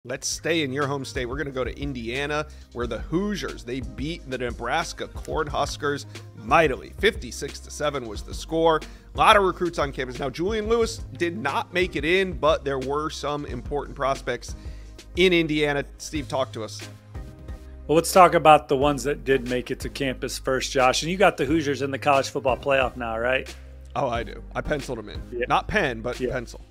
Let's stay in your home state. We're going to go to Indiana, where the Hoosiers, they beat the Nebraska Cornhuskers mightily. 56-7 was the score. A lot of recruits on campus. Now, Julian Lewis did not make it in, but there were some important prospects in Indiana. Steve, talk to us. Well, let's talk about the ones that did make it to campus first, Josh. And you got the Hoosiers in the college football playoff now, right? Oh, I do. I penciled them in. Yeah. Not pen, but pencil.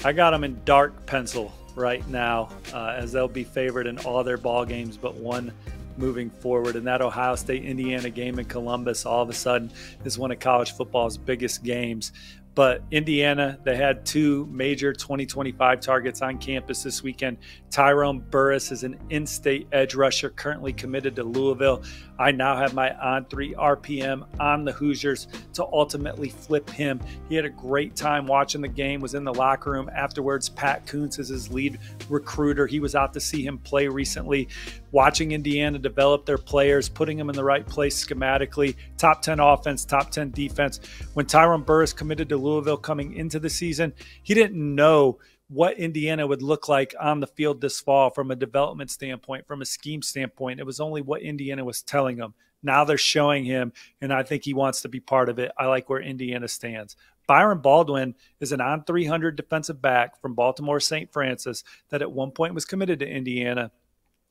I got them in dark pencil right now, as they'll be favored in all their ball games but one moving forward. And that Ohio State-Indiana game in Columbus all of a sudden is one of college football's biggest games. But Indiana, they had two major 2025 targets on campus this weekend. Tyrone Burris is an in-state edge rusher currently committed to Louisville. I now have my on-3 RPM on the Hoosiers to ultimately flip him. He had a great time watching the game, was in the locker room afterwards. Pat Kuntz is his lead recruiter. He was out to see him play recently, watching Indiana develop their players, putting them in the right place schematically. Top 10 offense, top 10 defense. When Tyrone Burris committed to Louisville coming into the season, he didn't know what Indiana would look like on the field this fall from a development standpoint, from a scheme standpoint. It was only what Indiana was telling him. Now they're showing him, and I think he wants to be part of it. I like where Indiana stands. Byron Baldwin is an on 300 defensive back from Baltimore St. Francis that at one point was committed to Indiana.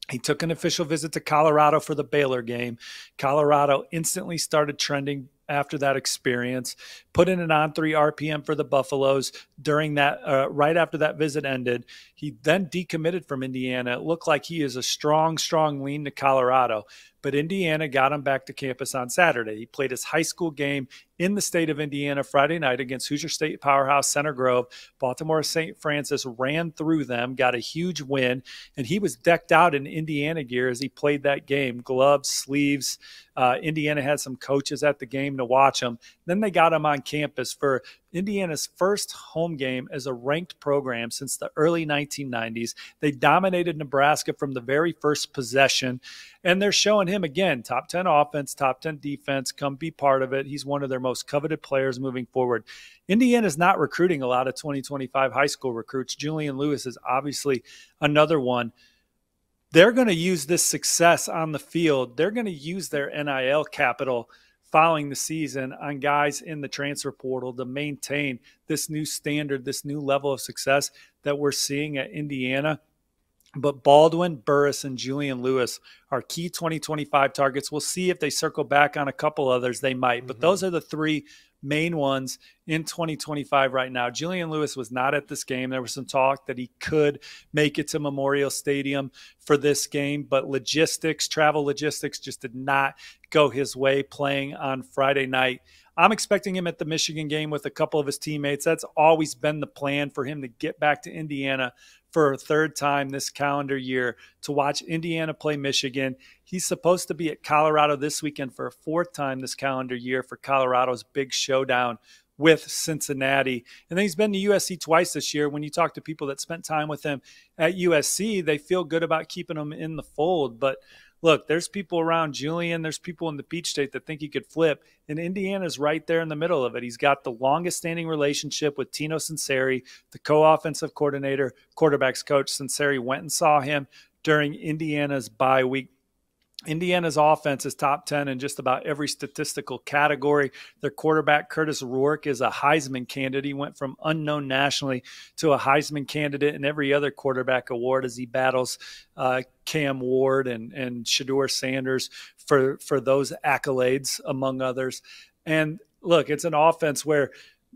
He took an official visit to Colorado for the Baylor game. Colorado instantly started trending after that experience, put in an on-3 RPM for the Buffaloes during that, right after that visit ended. He then decommitted from Indiana. It looked like he is a strong lean to Colorado, but Indiana got him back to campus on Saturday. He played his high school game in the state of Indiana Friday night against Hoosier State powerhouse Center Grove. Baltimore St. Francis ran through them, got a huge win, and he was decked out in Indiana gear as he played that game. Gloves, sleeves. Indiana had some coaches at the game to watch him. Then they got him on campus for Indiana's first home game as a ranked program since the early 1990s. They dominated Nebraska from the very first possession, and they're showing him again, top 10 offense, top 10 defense, come be part of it. He's one of their most coveted players moving forward. Indiana's not recruiting a lot of 2025 high school recruits. Julian Lewis is obviously another one. They're going to use this success on the field. They're going to use their NIL capital following the season on guys in the transfer portal to maintain this new standard, this new level of success that we're seeing at Indiana. But Baldwin, Burris, and Julian Lewis are key 2025 targets. We'll see if they circle back on a couple others. They might, but those are the three main ones in 2025 right now. Julian Lewis was not at this game. There was some talk that he could make it to Memorial Stadium for this game, but travel logistics just did not go his way playing on Friday night. I'm expecting him at the Michigan game with a couple of his teammates. That's always been the plan for him to get back to Indiana for a third time this calendar year to watch Indiana play Michigan. He's supposed to be at Colorado this weekend for a fourth time this calendar year for Colorado's big showdown with Cincinnati. And then he's been to USC twice this year. When you talk to people that spent time with him at USC, they feel good about keeping him in the fold. But look, there's people around Julian. There's people in the Peach State that think he could flip. And Indiana's right there in the middle of it. He's got the longest standing relationship with Tino Sunseri, the co-offensive coordinator, quarterback's coach. Sunseri went and saw him during Indiana's bye week. Indiana's offense is top 10 in just about every statistical category. Their quarterback, Curtis Rourke, is a Heisman candidate. He went from unknown nationally to a Heisman candidate in every other quarterback award as he battles Cam Ward and Shedeur Sanders for those accolades, among others. And look, it's an offense where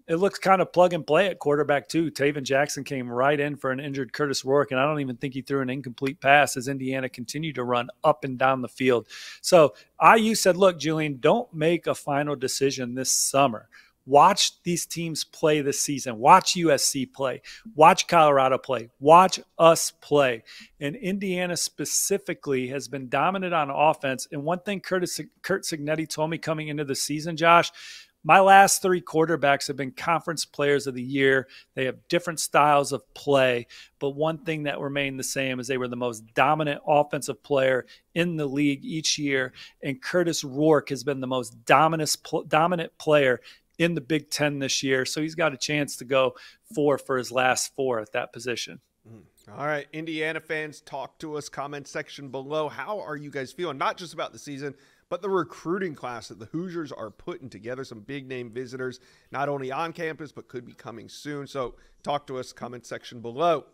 it looks kind of plug and play at quarterback too. Taven Jackson came right in for an injured Curtis Rourke, and I don't even think he threw an incomplete pass as Indiana continued to run up and down the field. So IU said, look, Julian, don't make a final decision this summer. Watch these teams play this season. Watch USC play. Watch Colorado play. Watch us play. And Indiana specifically has been dominant on offense. And one thing Curt Cigneti told me coming into the season, Josh, my last three quarterbacks have been conference players of the year. They have different styles of play, but one thing that remained the same is they were the most dominant offensive player in the league each year, and Curtis Rourke has been the most dominant player in the Big Ten this year, so he's got a chance to go for his last four at that position. All right, Indiana fans, talk to us, comment section below. How are you guys feeling? Not just about the season, but the recruiting class that the Hoosiers are putting together. Some big name visitors, not only on campus, but could be coming soon. So talk to us, comment section below.